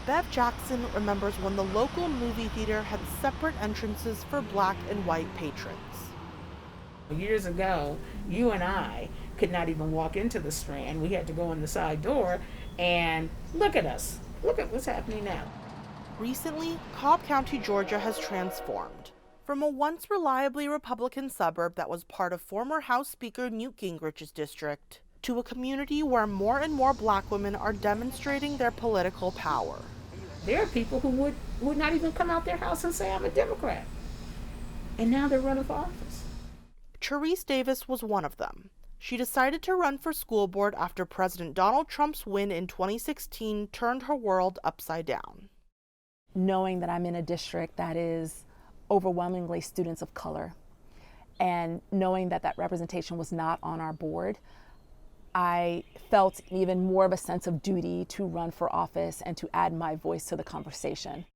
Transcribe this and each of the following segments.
Bev Jackson remembers when the local movie theater had separate entrances for black and white patrons. Years ago, you and I could not even walk into the Strand. We had to go in the side door, and look at us. Look at what's happening now. Recently, Cobb County, Georgia has transformed. From a once reliably Republican suburb that was part of former House Speaker Newt Gingrich's district, to a community where more and more black women are demonstrating their political power. There are people who would not even come out their house and say, I'm a Democrat. And now they're running for office. CHARISSE Davis was one of them. She decided to run for school board after President Donald Trump's win in 2016 turned her world upside down. Knowing that I'm in a district that is overwhelmingly students of color, and knowing that that representation was not on our board, I felt even more of a sense of duty to run for office and to add my voice to the conversation.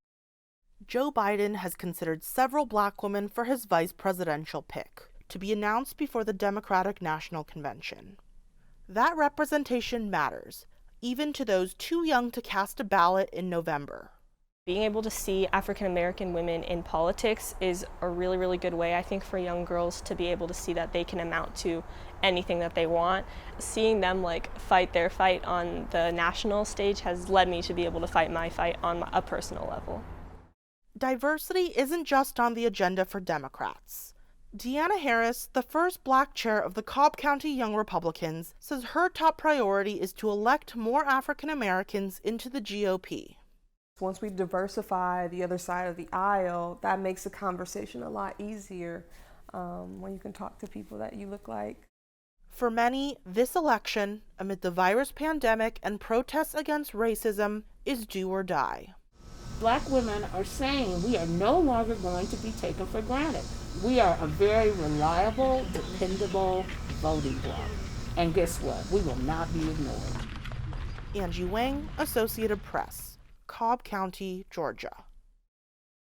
Joe Biden has considered several black women for his vice presidential pick, to be announced before the Democratic National Convention. That representation matters, even to those too young to cast a ballot in November. Being able to see African American women in politics is a really, really good way, I think, for young girls to be able to see that they can amount to anything that they want. Seeing them fight their fight on the national stage has led me to be able to fight my fight on a personal level. Diversity isn't just on the agenda for Democrats. DEANNA Harris, the first black chair of the Cobb County Young Republicans, says her top priority is to elect more African Americans into the GOP. Once we diversify the other side of the aisle, that makes the conversation a lot easier when you can talk to people that you look like. For many, this election, amid the virus pandemic and protests against racism, is do or die. Black women are saying we are no longer going to be taken for granted. We are a very reliable, dependable voting bloc. And guess what? We will not be ignored. Angie Wang, Associated Press, Cobb County, Georgia.